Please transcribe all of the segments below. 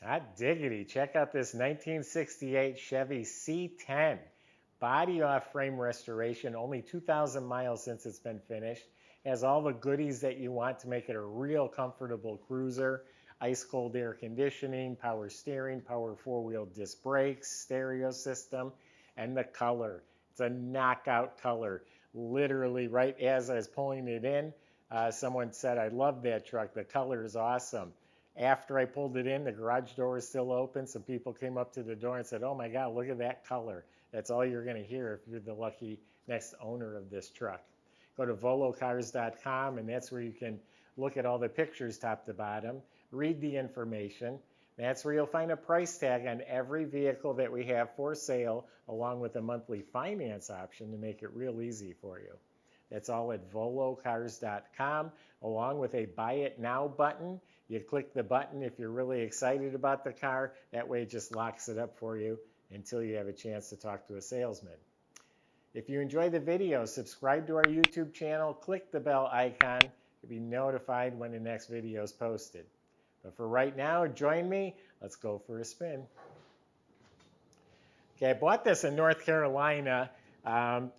Hot diggity. Check out this 1968 Chevy C10. Body off frame restoration, only 2,000 miles since it's been finished. Has all the goodies that you want to make it a real comfortable cruiser. Ice cold air conditioning, power steering, power four-wheel disc brakes, stereo system, and the color. It's a knockout color. Literally, right as I was pulling it in, someone said, I love that truck. The color is awesome. After I pulled it in, the garage door was still open. Some people came up to the door and said, oh my God, look at that color. That's all you're going to hear if you're the lucky next owner of this truck. Go to volocars.com, and that's where you can look at all the pictures top to bottom, read the information. That's where you'll find a price tag on every vehicle that we have for sale, along with a monthly finance option to make it real easy for you. That's all at volocars.com, along with a Buy It Now button. You click the button if you're really excited about the car. That way it just locks it up for you until you have a chance to talk to a salesman. If you enjoy the video, subscribe to our YouTube channel, click the bell icon to be notified when the next video is posted. But for right now, join me. Let's go for a spin. Okay, I bought this in North Carolina.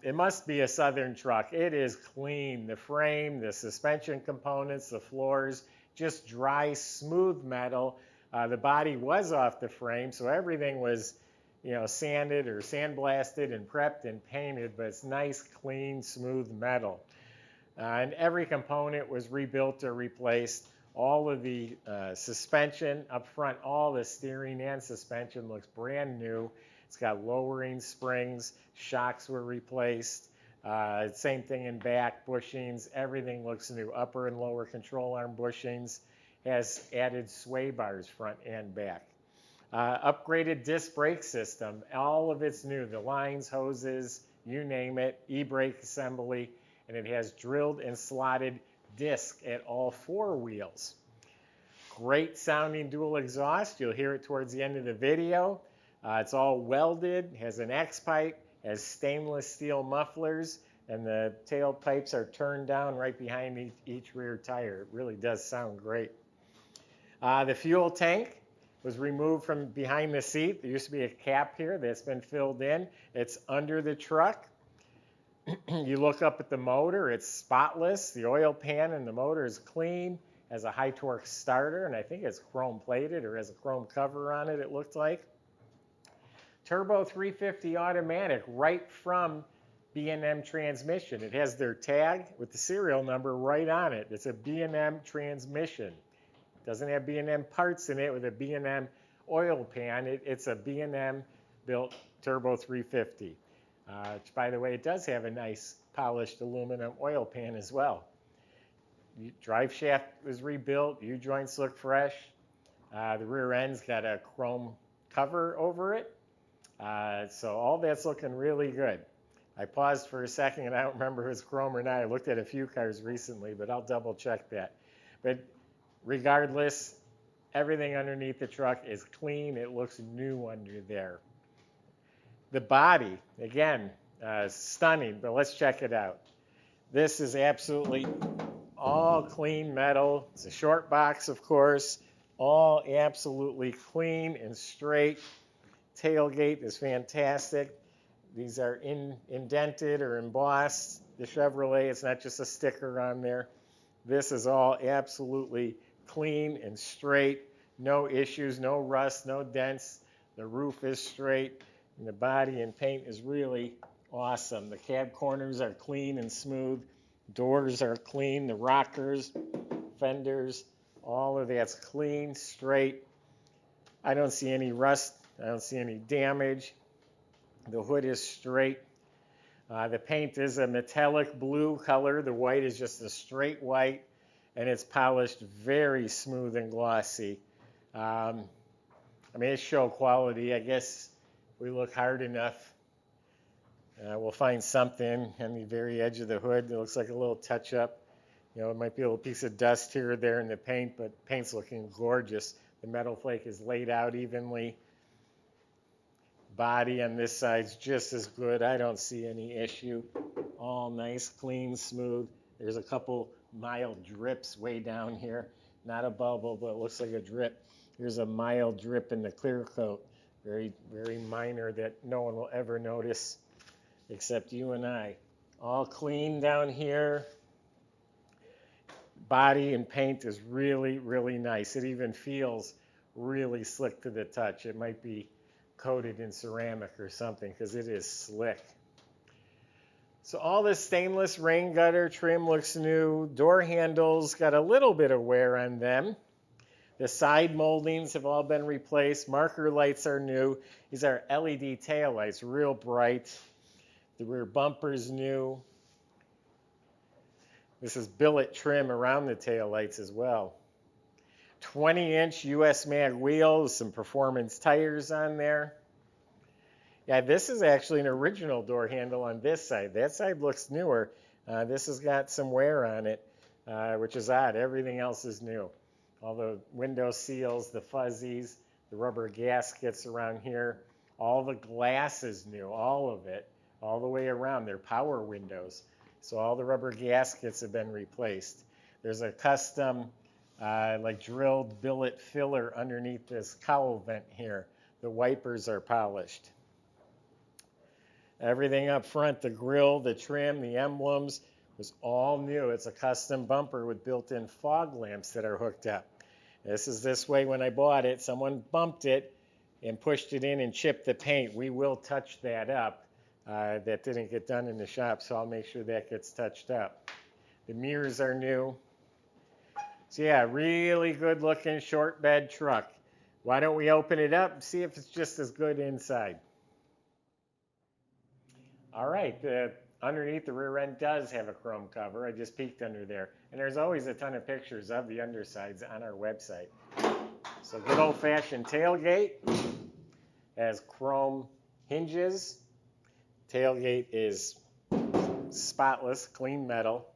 It must be a Southern truck. It is clean. The frame, the suspension components, the floors, just dry, smooth metal. The body was off the frame, so everything was, sanded or sandblasted and prepped and painted, but it's nice, clean, smooth metal. And every component was rebuilt or replaced. All of the suspension up front, all the steering and suspension looks brand new. It's got lowering springs, shocks were replaced. Same thing in back, bushings, everything looks new. Upper and lower control arm bushings, has added sway bars front and back. Upgraded disc brake system, all of it's new. The lines, hoses, you name it, e-brake assembly, and it has drilled and slotted disc at all four wheels. Great sounding dual exhaust. You'll hear it towards the end of the video. It's all welded, has an X pipe, has stainless steel mufflers, and the tailpipes are turned down right behind each rear tire. It really does sound great. The fuel tank was removed from behind the seat. There used to be a cap here that's been filled in. It's under the truck. You look up at the motor, it's spotless. The oil pan and the motor is clean, has a high torque starter, and I think it's chrome plated or has a chrome cover on it, it looked like. Turbo 350 automatic right from B&M transmission. It has their tag with the serial number right on it. It's a B&M transmission. It doesn't have B&M parts in it with a B&M oil pan. It's a B&M built Turbo 350. Which, by the way, it does have a nice polished aluminum oil pan as well. Drive shaft was rebuilt. U-joints look fresh. The rear end's got a chrome cover over it. So all that's looking really good. I paused for a second, and I don't remember if it's chrome or not. I looked at a few cars recently, but I'll double check that. But regardless, everything underneath the truck is clean. It looks new under there. The body, again, stunning, but let's check it out. This is absolutely all clean metal. It's a short box, of course, all absolutely clean and straight. Tailgate is fantastic. These are indented or embossed. The Chevrolet, it's not just a sticker on there. This is all absolutely clean and straight. No issues, no rust, no dents. The roof is straight. And the body and paint is really awesome. The cab corners are clean and smooth. Doors are clean. The rockers, fenders, all of that's clean, straight. I don't see any rust. I don't see any damage. The hood is straight. The paint is a metallic blue color. The white is just a straight white, and it's polished very smooth and glossy. It's show quality. I guess if we look hard enough, we'll find something on the very edge of the hood that looks like a little touch-up. It might be a little piece of dust here or there in the paint, but paint's looking gorgeous. The metal flake is laid out evenly. Body on this side's just as good. I don't see any issue. All nice, clean, smooth. There's a couple mild drips way down here. Not a bubble, but it looks like a drip. Here's a mild drip in the clear coat. Very, very minor that no one will ever notice except you and I. All clean down here. Body and paint is really, really nice. It even feels really slick to the touch. It might be coated in ceramic or something because it is slick. So all this stainless rain gutter trim looks new. Door handles got a little bit of wear on them. The side moldings have all been replaced. Marker lights are new. These are LED tail lights, real bright. The rear bumper's new. This is billet trim around the tail lights as well. 20-inch US mag wheels, some performance tires on there. Yeah, this is actually an original door handle on this side. That side looks newer. This has got some wear on it, which is odd. Everything else is new. All the window seals, the fuzzies, the rubber gaskets around here. All the glass is new, all of it, all the way around. They're power windows. So all the rubber gaskets have been replaced. There's a custom like drilled billet filler underneath this cowl vent here. The wipers are polished. Everything up front, the grille, the trim, the emblems, was all new. It's a custom bumper with built-in fog lamps that are hooked up. This is this way when I bought it. Someone bumped it and pushed it in and chipped the paint. We will touch that up. That didn't get done in the shop, so I'll make sure that gets touched up. The mirrors are new. So yeah, really good looking short bed truck. Why don't we open it up and see if it's just as good inside? All right, underneath the rear end does have a chrome cover. I just peeked under there. And there's always a ton of pictures of the undersides on our website. So good old-fashioned tailgate. Has chrome hinges. Tailgate is spotless, clean metal.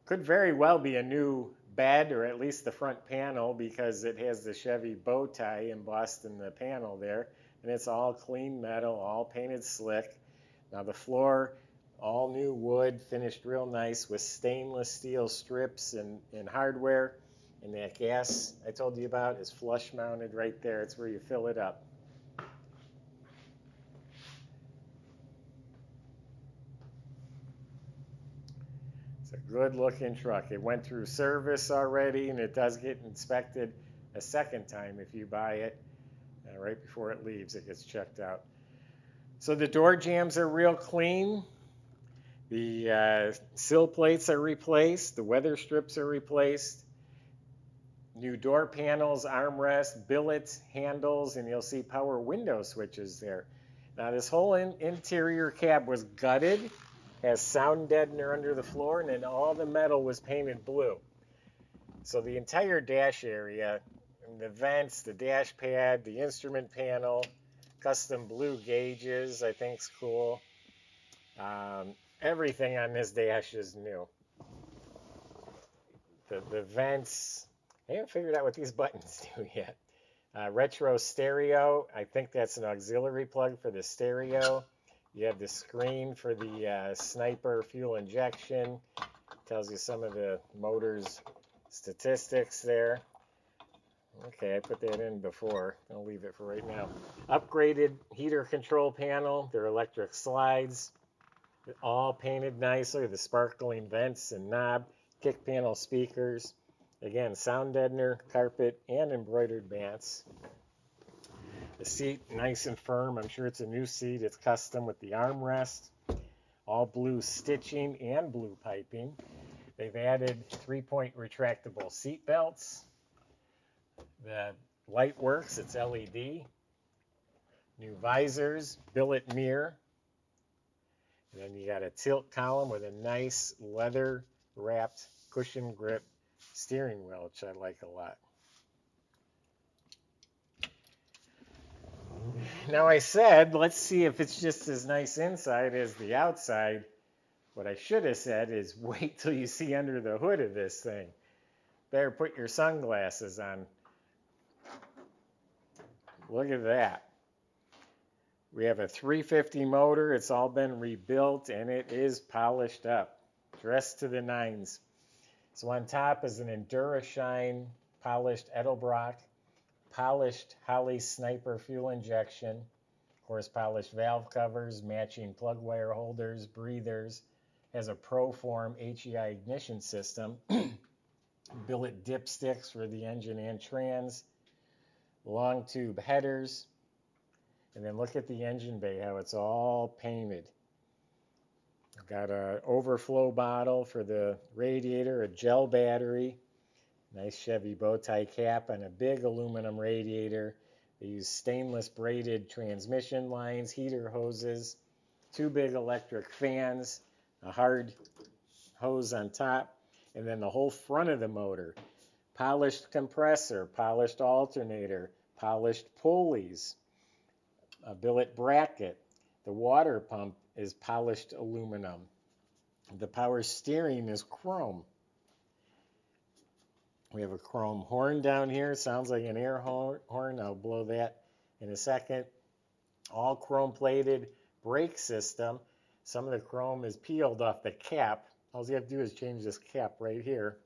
Could very well be a new bed, or at least the front panel, because it has the Chevy bow tie embossed in the panel there. And it's all clean metal, all painted slick. Now the floor, all new wood, finished real nice with stainless steel strips and hardware. And that gas I told you about is flush mounted right there. It's where you fill it up. It's a good looking truck. It went through service already, and it does get inspected a second time if you buy it. Right before it leaves, it gets checked out. So the door jambs are real clean. The sill plates are replaced. The weather strips are replaced. New door panels, armrests, billet handles, and you'll see power window switches there. Now this whole interior cab was gutted, has sound deadener under the floor, and then all the metal was painted blue. So the entire dash area, the vents, the dash pad, the instrument panel, custom blue gauges, I think is cool. Everything on this dash is new. The vents, I haven't figured out what these buttons do yet. Retro stereo, I think that's an auxiliary plug for the stereo. You have the screen for the sniper fuel injection. Tells you some of the motor's statistics there. Okay, I put that in before. I'll leave it for right now. Upgraded heater control panel. They're electric slides. All painted nicely. The sparkling vents and knob. Kick panel speakers. Again, sound deadener, carpet, and embroidered mats. The seat, nice and firm. I'm sure it's a new seat. It's custom with the armrest. All blue stitching and blue piping. They've added 3-point retractable seat belts. The light works, it's LED. New visors, billet mirror. And then you got a tilt column with a nice leather wrapped cushion grip steering wheel, which I like a lot. Now I said, let's see if it's just as nice inside as the outside. What I should have said is wait till you see under the hood of this thing. Better put your sunglasses on. Look at that. We have a 350 motor. It's all been rebuilt, and it is polished up, dressed to the nines. So on top is an EnduraShine polished Edelbrock, polished Holly Sniper fuel injection, of course polished valve covers, matching plug wire holders, breathers, has a ProForm HEI ignition system, billet dipsticks for the engine and trans, long tube headers, and then look at the engine bay, how it's all painted. I've got an overflow bottle for the radiator, a gel battery, nice Chevy bow tie cap on a big aluminum radiator. They use stainless braided transmission lines, heater hoses, 2 big electric fans, a hard hose on top, and then the whole front of the motor. Polished compressor, polished alternator, polished pulleys, a billet bracket. The water pump is polished aluminum. The power steering is chrome. We have a chrome horn down here. Sounds like an air horn. I'll blow that in a second. All chrome plated brake system. Some of the chrome is peeled off the cap. All you have to do is change this cap right here.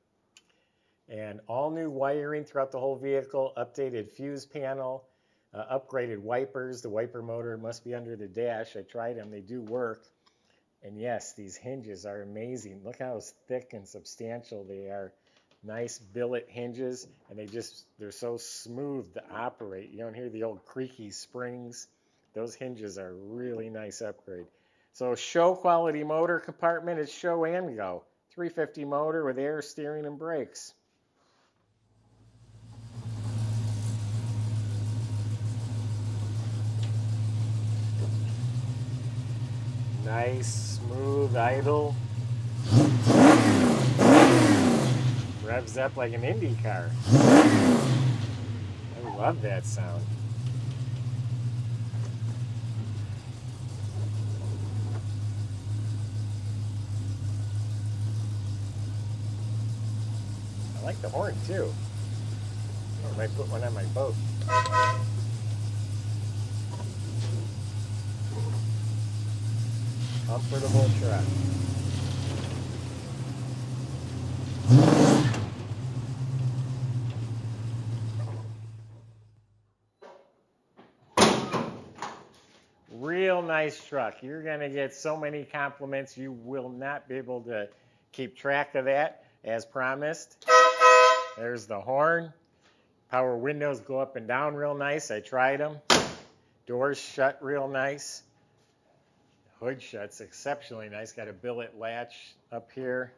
And all new wiring throughout the whole vehicle, updated fuse panel, upgraded wipers. The wiper motor must be under the dash. I tried them. They do work. And yes, these hinges are amazing. Look how thick and substantial they are. Nice billet hinges, and they're so smooth to operate. You don't hear the old creaky springs. Those hinges are really nice upgrade. So show quality motor compartment is show and go. 350 motor with air, steering, and brakes. Nice, smooth idle. Revs up like an Indy car. I love that sound. I like the horn too. I might put one on my boat. Comfortable truck. Real nice truck. You're going to get so many compliments, you will not be able to keep track of that, as promised. There's the horn. Power windows go up and down real nice. I tried them. Doors shut real nice. Hood shuts exceptionally nice. Got a billet latch up here.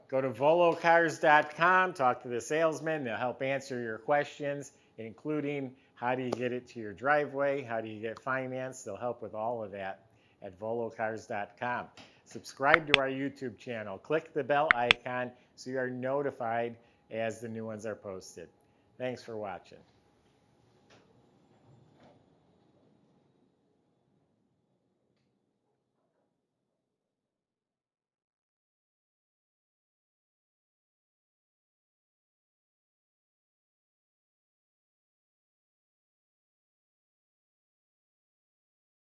Go to volocars.com, talk to the salesman. They'll help answer your questions, including how do you get it to your driveway, how do you get financed. They'll help with all of that at volocars.com. Subscribe to our YouTube channel. Click the bell icon so you are notified as the new ones are posted. Thanks for watching.